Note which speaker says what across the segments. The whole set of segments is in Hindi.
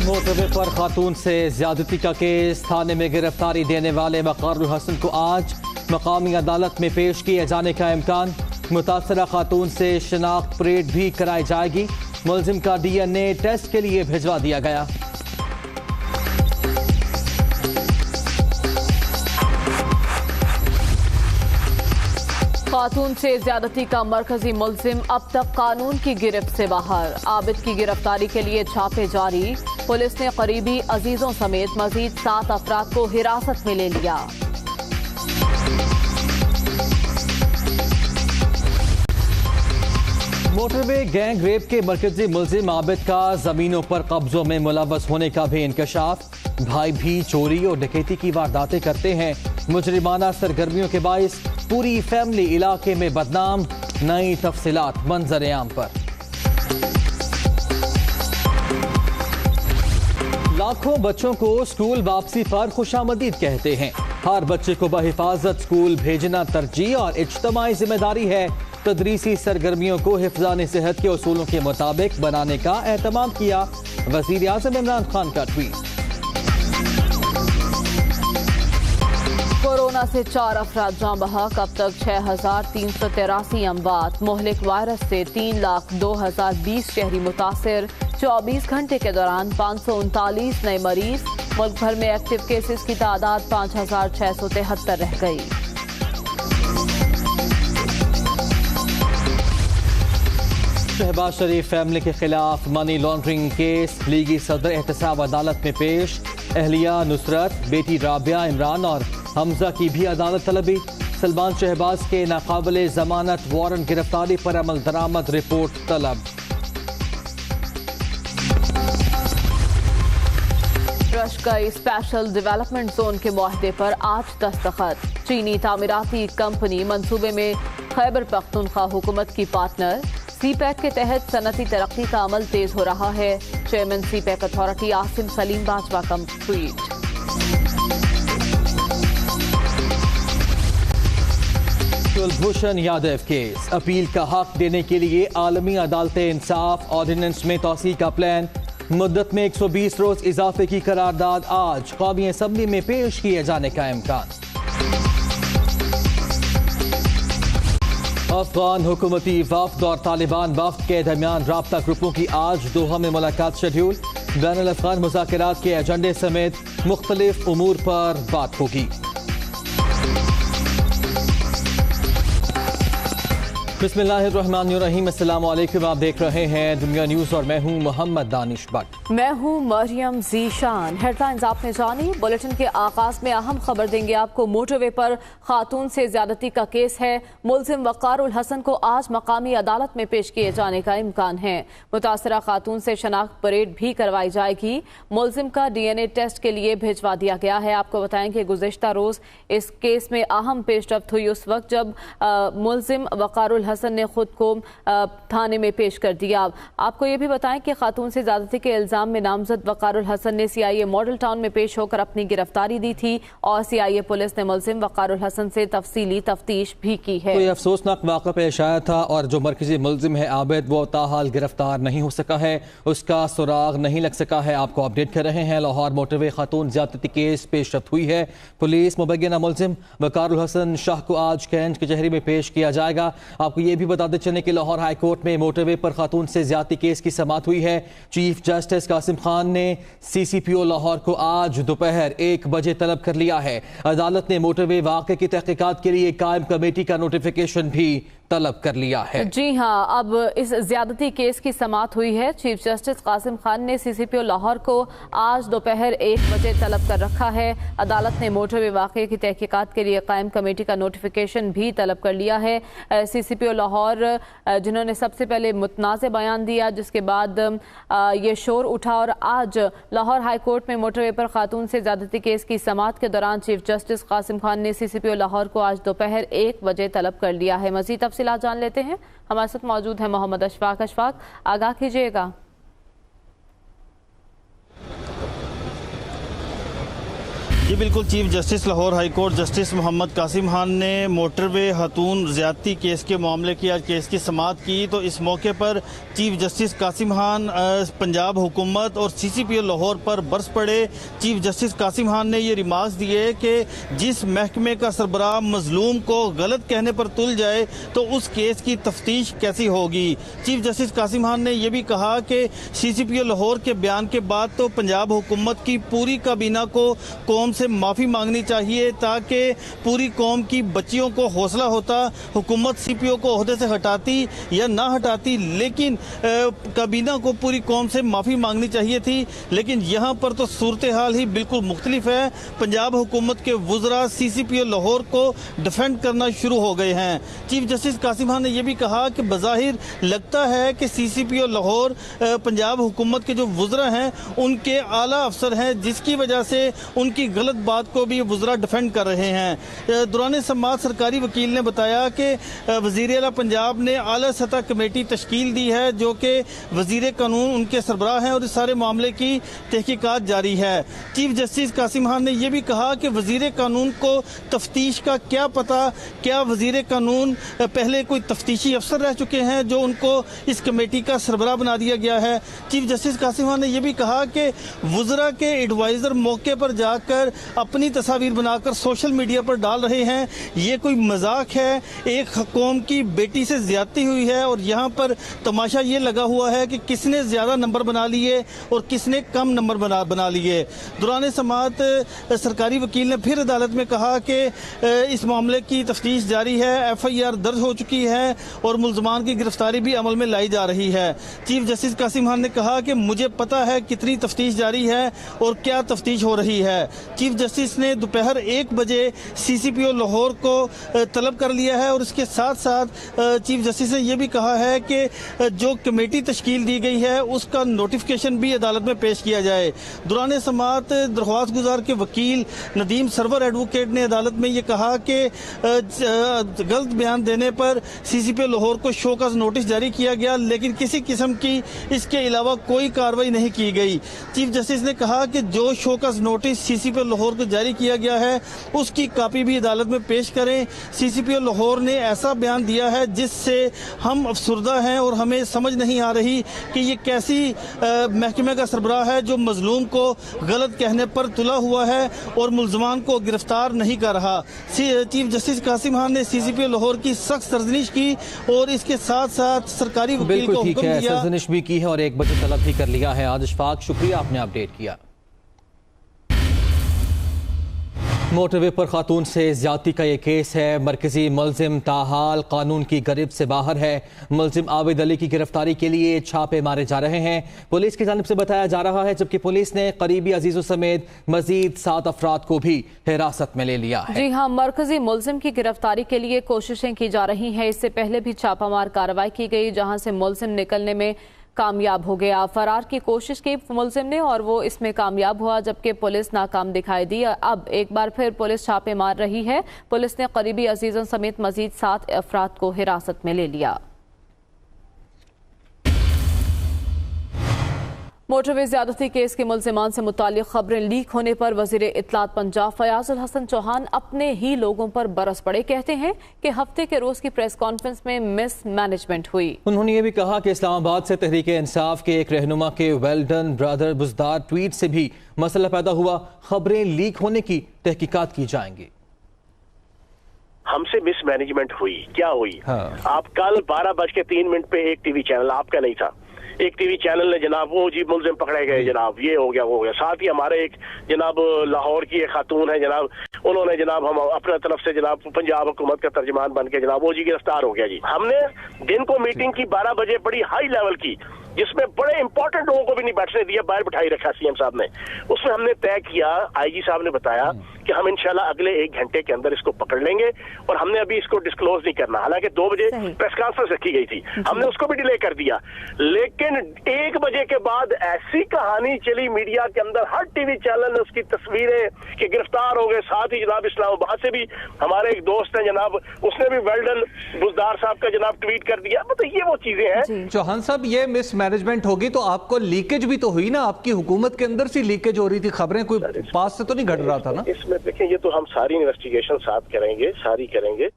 Speaker 1: मोटरवे पर खातून से ज्यादती का केस, थाने में गिरफ्तारी देने वाले वक़ारुल हसन को आज मकामी अदालत में पेश किए जाने का इम्कान। मुतासरा खातून से शनाख्त परेड भी कराई जाएगी। मुलजिम का DNA टेस्ट के लिए भिजवा दिया गया।
Speaker 2: खातून से ज्यादती का मरकजी मुलजिम अब तक कानून की गिरफ्त से बाहर। आबिद की गिरफ्तारी के लिए छापे जारी। पुलिस ने करीबी अजीजों समेत मजीद 7 अफराद को हिरासत में ले लिया।
Speaker 1: मोटरवे गैंग रेप के मरकजी मुलजिम आबिद का जमीनों पर कब्जों में मुलव्वस होने का भी इंकशाफ। भाई भी चोरी और डकैती की वारदातें करते हैं। मुजरिमाना सरगर्मियों के बाइस पूरी फैमिली इलाके में बदनाम। नई तफसीलात मंजर आम पर। लाखों बच्चों को स्कूल वापसी पर खुशामदीद कहते हैं। हर बच्चे को बहिफाजत स्कूल भेजना तरजीह और इज्तिमाई जिम्मेदारी है। तदरीसी सरगर्मियों को हिफ्ज़ान सेहत के उसूलों के मुताबिक बनाने का एहतमाम किया। वज़ीर आज़म इमरान खान का ट्वीट।
Speaker 2: कोरोना से 4 अफराद जाँ बहक। अब तक 6383 अमवात। मोहलिक वायरस से 3,02,020 शहरी मुतासिर। 24 घंटे के दौरान 539 नए मरीज। मुल्क भर में एक्टिव केसेस की तादाद 5673 रह गई।
Speaker 1: शहबाज शरीफ फैमिली के खिलाफ मनी लॉन्ड्रिंग केस। लीगी सदर एहतसाब अदालत में पेश। अहलिया नुसरत, बेटी राबिया, इमरान और हमजा की भी अदालत तलबी। सलमान शहबाज के नाकाबिले जमानत वारंट गिरफ्तारी पर अमल दरामद रिपोर्ट तलब।
Speaker 2: रशकई स्पेशल डेवलपमेंट जोन के मुआहदे पर आज दस्तखत। चीनी तामीराती कंपनी मंसूबे में खैबर पख्तूनख्वा हुकूमत की पार्टनर। CPEC के तहत सनती तरक्की का अमल तेज हो रहा है। Chairman CPEC authority Asim Saleem Bajwa का tweet.
Speaker 1: Kulbhushan Yadav case. Appeal का हक देने के लिए आलमी अदालते इंसाफ ऑर्डिनेंस में तौसील का प्लान। मुद्दत में 120 रोज इजाफे की करारदाद आज कौमी असम्बली में पेश किए जाने का इम्कान। अफगान हुकूमती वफ्द और तालिबान वफ्द के दरमियान राब्ता ग्रुपों की आज दोहा में मुलाकात शेड्यूल। बैनुल अफ़गान मुज़ाकरात के एजेंडे समेत मुख्तलिफ उमूर पर बात होगी। बिस्मिल्लाहिर्रहमानिर्रहीम। अस्सलाम वालेकुम। आप देख रहे हैं दुनिया न्यूज़ और मैं हूं मोहम्मद दानिश भट्ट।
Speaker 2: मैं हूं मरियम जीशान। हेडलाइंस आपने जानी। बुलेटिन के आगाज में अहम खबर देंगे आपको। मोटरवे पर खातून से ज्यादती का केस है। मुलजिम वक़ारुल हसन को आज मकामी अदालत में पेश किए जाने का इम्कान है। मुतासरा खातून से शनाख्त परेड भी करवाई जाएगी। मुलजिम का DNA टेस्ट के लिए भिजवा दिया गया है। आपको बताएं कि गुज़िश्ता रोज इस केस में अहम पेशरफ्त हुई उस वक्त जब मुलजिम वक़ारुल हसन ने खुद को थाने में पेश कर दिया। आपको ये भी बताएं कि खातून से ज्यादती के इल्जाम में नामजद वक़ारुल हसन ने CIA मॉडल टाउन में पेश होकर अपनी गिरफ्तारी दी थी और CIA पुलिस ने मुलजिम वक़ारुल हसन से तफसीली तफ्तीश भी की है।
Speaker 1: कोई अफसोसनाक वाक़ा पेश आया था और जो मरकजी मुलजिम है आबिद वो ताहाल गिरफ्तार नहीं हो सका है। उसका सुराग नहीं लग सका है। आपको अपडेट कर रहे हैं। लाहौर मोटरवे खातून ज्यादती केस पेशरफ्त हुई है। पुलिस मुबैना मुलजिम वक़ारुल हसन शाह को आज कैंट कचहरी में पेश किया जाएगा। आपको ये भी बताते चलें कि लाहौर हाई कोर्ट में मोटरवे पर खातून से ज्यादती केस की समाअत हुई है। चीफ जस्टिस कासिम खान ने CCPO लाहौर को आज दोपहर 1 बजे तलब कर लिया है। अदालत ने मोटरवे वाक़े की तहकीकात के लिए कायम कमेटी का नोटिफिकेशन भी तलब कर लिया है।
Speaker 2: जी हाँ, अब इस ज्यादती केस की समाअत हुई है। चीफ जस्टिस कासिम खान ने CCPO लाहौर को आज दोपहर 1 बजे तलब कर रखा है। अदालत ने मोटरवे वाक़े की तहकीकात के लिए कायम कमेटी का नोटिफिकेशन भी तलब कर लिया है। CCPO लाहौर जिन्होंने सबसे पहले मुतनाज़ बयान दिया, जिसके बाद ये शोर उठा और आज लाहौर हाई कोर्ट में मोटरवे पर खातून से ज्यादती केस की समाअत के दौरान चीफ जस्टिस कासिम खान ने CCPO लाहौर को आज दोपहर 1 बजे तलब कर लिया है। मज़ीद तफसीलात जान लेते हैं। हमारे साथ मौजूद है मोहम्मद अशफाक। अशफाक, आगाह कीजिएगा।
Speaker 1: जी
Speaker 3: जी बिल्कुल, chief justice Lahore high court justice Mohammad Qasim Khan ने मोटरवे खातून ज़्यादती केस के मामले की आज केस की समाअत की। तो इस मौके पर चीफ जस्टिस कासिम खान पंजाब हुकूमत और CCPO लाहौर पर बरस पड़े। चीफ जस्टिस कासिम खान ने ये रिमार्क्स दिए कि जिस महकमे का सरबराह मजलूम को गलत कहने पर तुल जाए तो उस केस की तफ्तीश कैसी होगी। चीफ जस्टिस कासिम खान ने यह भी कहा कि CCPO लाहौर के बयान के बाद तो पंजाब हुकूमत की पूरी काबीना को कौम से माफ़ी मांगनी चाहिए ताकि पूरी कौम की बच्चियों को हौसला होता, हुकूमत CPO को ओहदे से हटाती या ना हटाती, लेकिन काबीना को पूरी कौम से माफ़ी मांगनी चाहिए थी। लेकिन यहाँ पर तो सूरत हाल ही बिल्कुल मुख्तलिफ है। पंजाब हुकूमत के वुज़रा CCPO लाहौर को डिफेंड करना शुरू हो गए हैं। चीफ जस्टिस कासिम खान ने यह भी कहा कि बज़ाहिर लगता है कि CCPO लाहौर पंजाब हुकूमत के जो वुज़रा हैं उनके आला अफसर हैं, जिसकी वजह से उनकी गलत बात को भी वुज़रा डिफेंड कर रहे हैं। दौरान समाअत सरकारी वकील ने बताया कि वज़ीर आला पंजाब ने आला सतह कमेटी तश्कील दी है जो कि वज़ीर कानून उनके सरबराह हैं और इस सारे मामले की तहकीकात जारी है। चीफ जस्टिस कासिम खान ने यह भी कहा कि वज़ीर कानून को तफ्तीश का क्या पता, क्या वज़ीर कानून पहले कोई तफ्तीशी अफसर रह चुके हैं जो उनको इस कमेटी का सरबराह बना दिया गया है। चीफ जस्टिस कासिम खान ने यह भी कहा कि वुज़रा के एडवाइज़र मौके पर जाकर अपनी तस्वीर बनाकर सोशल मीडिया पर डाल रहे हैं। ये कोई मजाक है, एक कौम की बेटी से ज्यादती हुई है और यहाँ पर तमाशा ये लगा हुआ है कि किसने ज़्यादा नंबर बना लिए और किसने कम नंबर बना लिए। दौरान समाअत सरकारी वकील ने फिर अदालत में कहा कि इस मामले की तफ्तीश जारी है, FIR दर्ज हो चुकी है और मुल्ज़मान की गिरफ्तारी भी अमल में लाई जा रही है। चीफ जस्टिस कासिम खान ने कहा कि मुझे पता है कितनी तफ्तीश जारी है और क्या तफ्तीश हो रही है। चीफ जस्टिस ने दोपहर 1 बजे CCPO लाहौर को तलब कर लिया है और इसके साथ साथ चीफ जस्टिस ने यह भी कहा है कि जो कमेटी तश्कील दी गई है उसका नोटिफिकेशन भी अदालत में पेश किया जाए। दौरान समाअत दरख्वास्त गुजार के वकील नदीम सरवर एडवोकेट ने अदालत में ये कहा कि गलत बयान देने पर CCPO लाहौर को शोकॉज नोटिस जारी किया गया, लेकिन किसी किस्म की इसके अलावा कोई कार्रवाई नहीं की गई। चीफ जस्टिस ने कहा कि जो शोकॉज नोटिस CCPO लाहौर को जारी किया गया है उसकी कापी भी अदालत में पेश करें। CCPO लाहौर ने ऐसा बयान दिया है जिससे हम अफसुर्दा हैं और हमें समझ नहीं आ रही कि ये कैसी महकमे का सरबराह है जो मजलूम को गलत कहने पर तुला हुआ है और मुल्ज़मान को गिरफ्तार नहीं कर रहा। चीफ जस्टिस कासिम खान ने CCPO लाहौर की सख्त सरजनिश की और इसके साथ साथ सरकारी वकील को हुक्म दिया,
Speaker 1: सरजनिश भी की है और 1 बजे तलब भी कर लिया है। आज इशफाक, शुक्रिया आपने अपडेट किया। मोटरवे पर खातून से ज्यादती का ये केस है। मरकजी मुल्जिम ताहाल कानून की गिरफ्त से बाहर है। मुल्जिम आबिद अली की गिरफ्तारी के लिए छापे मारे जा रहे हैं, पुलिस की जानिब से बताया जा रहा है, जबकि पुलिस ने करीबी अजीजों समेत मजीद 7 अफराद को भी हिरासत में ले लिया है।
Speaker 2: जी हाँ, मरकजी मुल्जिम की गिरफ्तारी के लिए कोशिशें की जा रही हैं। इससे पहले भी छापामार कार्रवाई की गई जहाँ से मुल्जिम निकलने में कामयाब हो गया। फरार की कोशिश की मुल्जिम ने और वो इसमें कामयाब हुआ, जबकि पुलिस नाकाम दिखाई दी। अब एक बार फिर पुलिस छापे मार रही है। पुलिस ने करीबी अजीजों समेत मजीद 7 अफराद को हिरासत में ले लिया। मोटरवे ज्यादती केस के मुल्जिमान से मुताल्लिक खबरें लीक होने पर वजीर इत्तलात पंजाब फयाज उल हसन चौहान अपने ही लोगों पर बरस पड़े। कहते हैं कि हफ्ते के रोज की प्रेस कॉन्फ्रेंस में मिस मैनेजमेंट हुई।
Speaker 1: उन्होंने ये भी कहा कि इस्लामाबाद से तहरीक इंसाफ के एक रहनुमा के वेल्डन ब्रदर बुजदार ट्वीट से भी मसला पैदा हुआ। खबरें लीक होने की तहकीकात की जाएंगी।
Speaker 4: हमसे मिस मैनेजमेंट हुई, क्या हुई?
Speaker 1: हाँ।
Speaker 4: आप कल 12:03 पे एक टीवी चैनल आपका नहीं था, एक टीवी चैनल ने जनाब वो जी मुल्जिम पकड़े गए जनाब, ये हो गया वो हो गया। साथ ही हमारे एक जनाब लाहौर की एक खातून है जनाब, उन्होंने जनाब हम अपने तरफ से जनाब पंजाब हुकूमत का तर्जुमान बन के जनाब वो जी गिरफ्तार हो गया जी। हमने दिन को मीटिंग की 12 बजे बड़ी हाई लेवल की, जिसमें बड़े इंपॉर्टेंट लोगों को भी नहीं बैठने दिया, बाहर बिठाई रखा CM साहब ने। उसमें हमने तय किया, IG साहब ने बताया कि हम इंशाल्लाह अगले 1 घंटे के अंदर इसको पकड़ लेंगे और हमने अभी इसको डिस्क्लोज नहीं करना। हालांकि 2 बजे प्रेस कॉन्फ्रेंस रखी गई थी, हमने उसको भी डिले कर दिया, लेकिन 1 बजे के बाद ऐसी कहानी चली मीडिया के अंदर, हर टीवी चैनल ने उसकी तस्वीरें कि गिरफ्तार हो गए। साथ ही जनाब इस्लामाबाद से भी हमारे एक दोस्त हैं जनाब, उसने भी वेल्डन बुजदार साहब का जनाब ट्वीट कर दिया। मतलब ये वो चीजें हैं।
Speaker 5: चौहान साहब, ये मिसमैनेजमेंट होगी तो आपको लीकेज भी तो हुई ना, आपकी हुकूमत के अंदर से लीकेज हो रही थी, खबरें कोई पास से तो नहीं घट रहा था ना?
Speaker 4: इसमें देखें, ये तो हम सारी इन्वेस्टिगेशन साथ करेंगे, सारी करेंगे।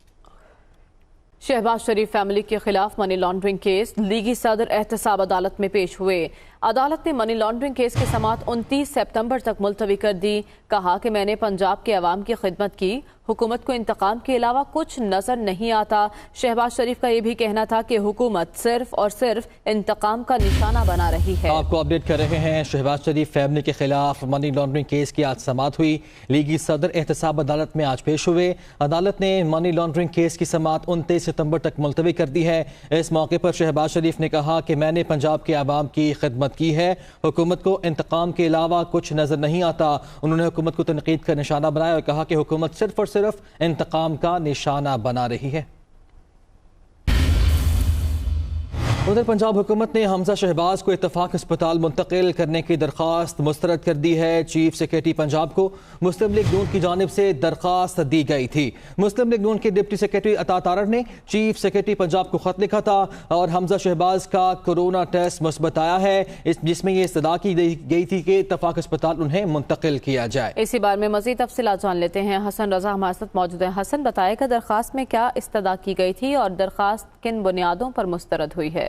Speaker 2: शहबाज शरीफ फैमिली के खिलाफ मनी लॉन्ड्रिंग केस, लीगी सदर एहतसाब अदालत में पेश हुए। अदालत ने मनी लॉन्ड्रिंग केस की समाअत 29 सितंबर तक मुलतवी कर दी। कहा कि मैंने पंजाब के अवाम की खिदमत की, हुकूमत को इंतकाम के अलावा कुछ नजर नहीं आता। शहबाज शरीफ का यह भी कहना था कि हुकूमत सिर्फ और सिर्फ इंतकाम का निशाना बना रही है।
Speaker 1: आपको अपडेट कर रहे हैं, शहबाज शरीफ फैमिली के खिलाफ मनी लॉन्ड्रिंग केस की आज समाअत हुई। लीगी सदर एहतसाब अदालत में आज पेश हुए। अदालत ने मनी लॉन्ड्रिंग केस की समाअत 29 सितंबर तक मुलतवी कर दी है। इस मौके पर शहबाज शरीफ ने कहा कि मैंने पंजाब के अवाम की खिदमत की है, हुकूमत को इंतकाम के अलावा कुछ नजर नहीं आता। उन्होंने हुकूमत को तनकीद का निशाना बनाया और कहा कि हुकूमत सिर्फ और सिर्फ इंतकाम का निशाना बना रही है। उधर पंजाब हुकूमत ने हमजा शहबाज को इत्तफाक अस्पताल मुंतकिल करने की दरख्वास्त मुस्तरद कर दी है। चीफ सेक्रेटरी पंजाब को मुस्लिम लीग नून की जानिब से दरख्वास्त दी गई थी। मुस्लिम लीग नून के डिप्टी सेक्रेटरी अता तारड़ ने चीफ सेक्रेटरी पंजाब को खत लिखा था और हमजा शहबाज का कोरोना टेस्ट मुस्बत आया है, जिसमें यह इस्तदा की गई थी कि इत्तफाक अस्पताल उन्हें मुंतकिल किया जाए।
Speaker 2: इसी बारे में मजीद तफसीलात जान लेते हैं। हसन रजा हमारे साथ मौजूद है। हसन, बताएगा दरख्वास्त में क्या इस्तदा की गई थी और दरख्वास्त किन बुनियादों पर मुस्तरद हुई है?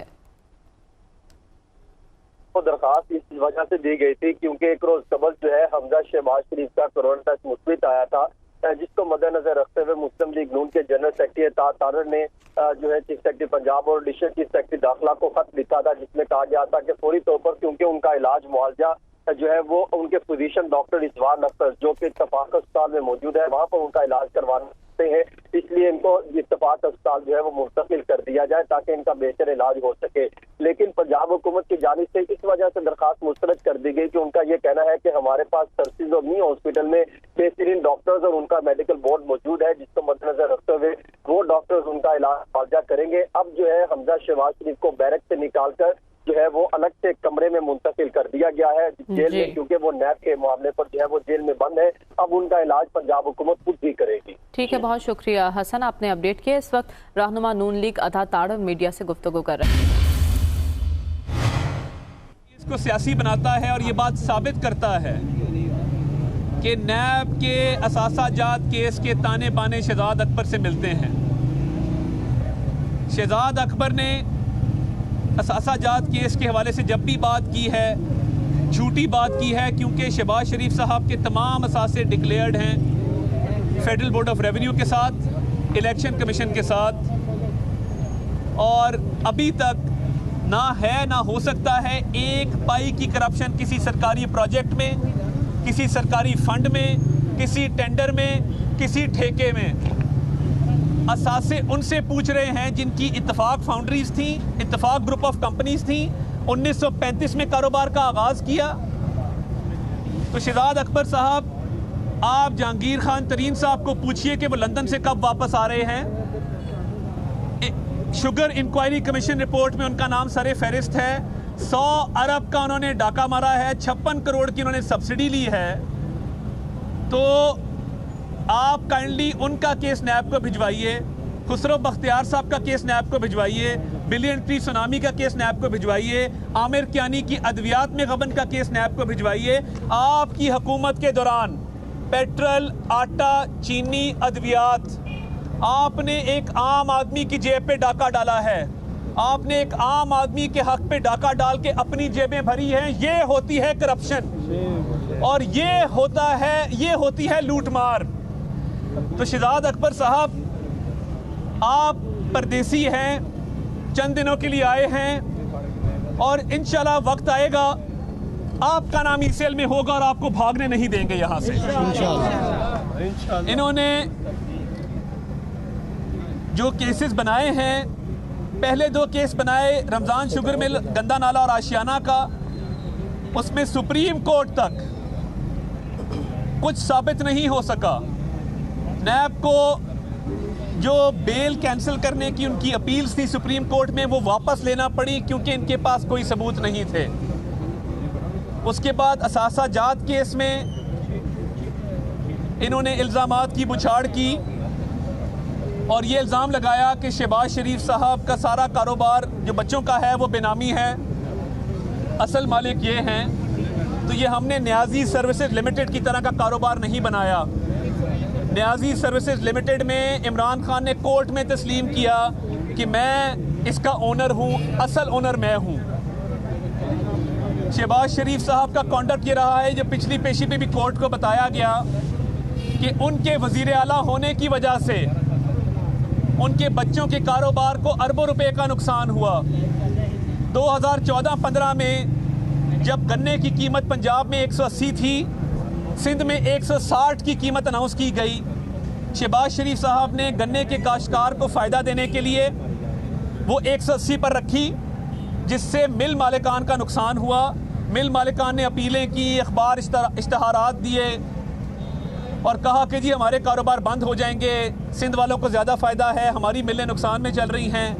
Speaker 6: को दरखास्त इस वजह से दी गई थी क्योंकि एक रोज कबल जो है हमजा शहबाज शरीफ का कोरोना टेस्ट मुस्बित आया था, जिसको मद्देनजर रखते हुए मुस्लिम लीग नून के जनरल सेक्रेटरी अता तारड़ ने जो है चीफ सेक्रेटरी पंजाब और एडिशनल चीफ सेक्रेटरी दाखिला को खत लिखा था, जिसमें कहा गया था कि फौरी तौर पर क्योंकि उनका इलाज मुआवजा जो है वो उनके फिजिशियन डॉक्टर रिजवान अख्तर जो कि इत्तफाक अस्पताल में मौजूद है, वहाँ पर उनका इलाज करवाते हैं, इसलिए इनको इत्तफाक अस्पताल जो है वो मुंतकिल कर दिया जाए ताकि इनका बेहतर इलाज हो सके। लेकिन पंजाब हुकूमत की जानिब से इस वजह से दरखास्त मुस्तरद कर दी गई कि उनका ये कहना है कि हमारे पास सर्विस और नी हॉस्पिटल में बेहतरीन डॉक्टर्स और उनका मेडिकल बोर्ड मौजूद है, जिसको मद्देनजर रखते हुए वो डॉक्टर्स उनका इलाज मुआवजा करेंगे। अब जो है हमजा शहबाज शरीफ को बैरक से निकाल कर जो है वो अलग से कमरे में मुंतकिल कर दिया गया है जेल में, क्योंकि वो नैब के मामले पर जो है वो जेल में बंद है। अब उनका इलाज पंजाब हुकूमत खुद ही करेगी।
Speaker 2: ठीक है, बहुत शुक्रिया हसन, आपने अपडेट किया। इस वक्त रहनुमा नून लीग अता तारड़ मीडिया से गुफ्तगू कर रहे हैं।
Speaker 7: इसको सियासी बनाता है और ये बात साबित करता है कि नैब के असासाजात केस के ताने बाने शहजाद अकबर से मिलते हैं। शहजाद अकबर ने असासाजात केस के हवाले से जब भी बात की है, झूठी बात की है, क्योंकि शहबाज शरीफ साहब के तमाम असासे डिक्लेयर्ड हैं फेडरल बोर्ड ऑफ रेवेन्यू के साथ, इलेक्शन कमीशन के साथ, और अभी तक ना है ना हो सकता है एक पाई की करप्शन किसी सरकारी प्रोजेक्ट में, किसी सरकारी फंड में, किसी टेंडर में, किसी ठेके में। असासे उनसे पूछ रहे हैं जिनकी इत्तफाक फाउंड्रीज थी, इत्तफाक ग्रुप ऑफ कंपनीज थी, 1935 में कारोबार का आगाज किया। तो शहजाद अकबर साहब, आप जहांगीर खान तरीन साहब को पूछिए कि वो लंदन से कब वापस आ रहे हैं। शुगर इंक्वायरी कमीशन रिपोर्ट में उनका नाम सरे फहरिस्त है। 100 अरब का उन्होंने डाका मारा है, 56 करोड़ की उन्होंने सब्सिडी ली है। तो आप काइंडली उनका केस नैब को भिजवाइए, खुसरो बख्तियार साहब का केस नैब को भिजवाइए, बिलियन ट्री सुनामी का केस नैब को भिजवाइए, आमिर कियानी की अद्वियात में गबन का केस नैब को भिजवाइए। आपकी हुकूमत के दौरान पेट्रोल, आटा, चीनी, अद्वियात, आपने एक आम आदमी की जेब पे डाका डाला है। आपने एक आम आदमी के हक पे डाका डाल के अपनी जेबें भरी हैं। ये होती है करप्शन और ये होती है लूटमार। तो शहजाद अकबर साहब, आप परदेसी हैं, चंद दिनों के लिए आए हैं और इंशाल्लाह वक्त आएगा आपका नाम ईसीएल में होगा और आपको भागने नहीं देंगे यहाँ से। इन्होंने जो केसेस बनाए हैं, पहले 2 केस बनाए रमज़ान शुगर मिल, गंदा नाला और आशियाना का, उसमें सुप्रीम कोर्ट तक कुछ साबित नहीं हो सका। नैब को जो बेल कैंसिल करने की उनकी अपील्स थी सुप्रीम कोर्ट में, वो वापस लेना पड़ी क्योंकि इनके पास कोई सबूत नहीं थे। उसके बाद असासा जात केस में इन्होंने इल्ज़ामात की बुछाड़ की और ये इल्ज़ाम लगाया कि शहबाज शरीफ साहब का सारा कारोबार जो बच्चों का है वो बेनामी है, असल मालिक ये हैं। तो ये हमने न्याजी सर्विसेज लिमिटेड की तरह का कारोबार नहीं बनाया। न्याजी सर्विसेज लिमिटेड में इमरान खान ने कोर्ट में तस्लीम किया कि मैं इसका ओनर हूँ, असल ओनर मैं हूँ। शहबाज शरीफ साहब का कॉन्डक्ट ये रहा है, जो पिछली पेशी पे भी कोर्ट को बताया गया कि उनके वजीर आला होने की वजह से उनके बच्चों के कारोबार को अरबों रुपए का नुकसान हुआ। 2014-15 में जब गन्ने की कीमत पंजाब में 180 थी, सिंध में 160 की कीमत अनाउंस की गई। शहबाज शरीफ साहब ने गन्ने के काश्तकार को फ़ायदा देने के लिए वो 180 पर रखी, जिससे मिल मालिकान का नुकसान हुआ। मिल मालिकान ने अपीलें की, अखबार इश्तहारात दिए और कहा कि जी हमारे कारोबार बंद हो जाएंगे, सिंध वालों को ज़्यादा फ़ायदा है, हमारी मिलें नुकसान में चल रही हैं।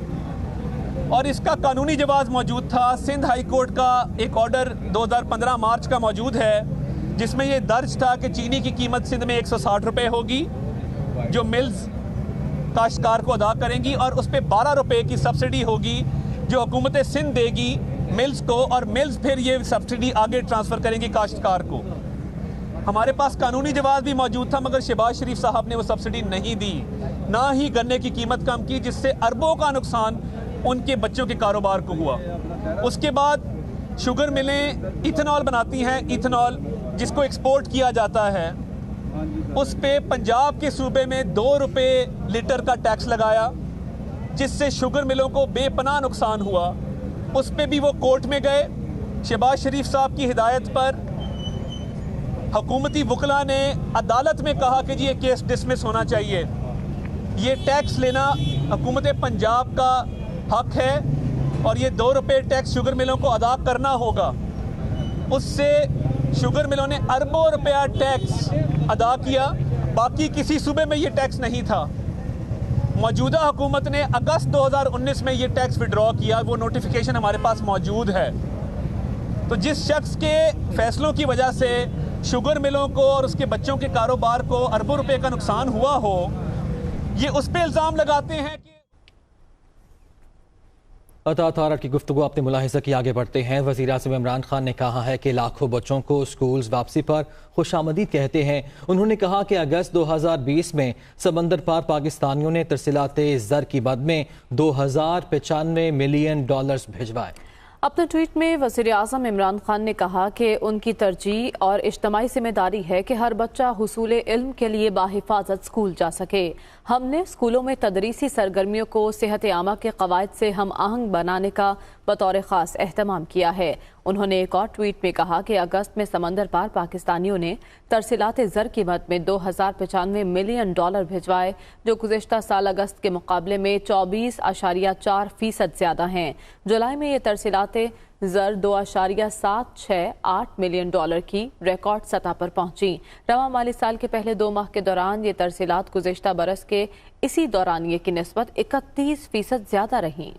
Speaker 7: और इसका कानूनी जवाब मौजूद था। सिंध हाई कोर्ट का एक ऑर्डर 2015 मार्च का मौजूद है, जिसमें ये दर्ज था कि चीनी की कीमत सिंध में 160 रुपये होगी, जो मिल्स काश्तकार को अदा करेंगी, और उस पर 12 रुपये की सब्सिडी होगी जो हुकूमत सिंध देगी मिल्स को, और मिल्स फिर ये सब्सिडी आगे ट्रांसफ़र करेंगी काश्तकार को। हमारे पास कानूनी जवाब भी मौजूद था, मगर शहबाज शरीफ साहब ने वो सब्सिडी नहीं दी, ना ही गन्ने की कीमत कम की, जिससे अरबों का नुकसान उनके बच्चों के कारोबार को हुआ। उसके बाद शुगर मिलें इथेनॉल बनाती हैं, इथेनॉल जिसको एक्सपोर्ट किया जाता है, उस पे पंजाब के सूबे में 2 रुपये लीटर का टैक्स लगाया, जिससे शुगर मिलों को बेपनाह नुकसान हुआ। उस पे भी वो कोर्ट में गए। शहबाज शरीफ साहब की हिदायत पर हुकूमती वकला ने अदालत में कहा कि जी ये केस डिसमिस होना चाहिए, ये टैक्स लेना हुकूमत पंजाब का हक है और ये 2 रुपये टैक्स शुगर मिलों को अदा करना होगा। उससे शुगर मिलों ने अरबों रुपया टैक्स अदा किया, बाकी किसी सूबे में ये टैक्स नहीं था। मौजूदा हुकूमत ने अगस्त 2019 में ये टैक्स विड्रॉ किया, वो नोटिफिकेशन हमारे पास मौजूद है। तो जिस शख्स के फैसलों की वजह से शुगर मिलों को और उसके बच्चों के कारोबार को अरबों रुपए का नुकसान हुआ हो, ये उस पर इल्ज़ाम लगाते हैं कि
Speaker 1: अतातारट की गुफ्तगू आपने मुलाहिज़ा की। आगे बढ़ते हैं। वज़ीर आज़म इमरान खान ने कहा है कि लाखों बच्चों को स्कूल्स वापसी पर खुशामदीद कहते हैं। उन्होंने कहा कि अगस्त 2020 में समंदर पार पाकिस्तानियों ने तरसीलाते ज़र की मद में $2095 मिलियन भिजवाए।
Speaker 2: अपने ट्वीट में वज़ीर आज़म इमरान खान ने कहा कि उनकी तरजीह और इज्तिमाई जिम्मेदारी है कि हर बच्चा हुसूल इल्म के लिए बाहिफाजत स्कूल जा सके। हमने स्कूलों में तदरीसी सरगर्मियों को सेहत आमा के कवायद से हम आहंग बनाने का बतौर ख़ास एहतमाम किया है। उन्होंने एक और ट्वीट में कहा कि अगस्त में समंदर पार पाकिस्तानियों ने तरसीलात ज़र की मद में $2095 मिलियन भिजवाए, जो गुज़िश्ता साल अगस्त के मुकाबले में 24.4% ज़्यादा हैं। जुलाई में ये तरसीलात ज़र $2.768 मिलियन की रिकॉर्ड सतह पर पहुंची। रवा माली साल के पहले 2 माह के दौरान ये तरसीलात गुज़िश्ता बरस के इसी दौरानिये की निस्बत 31% ज़्यादा रहीं।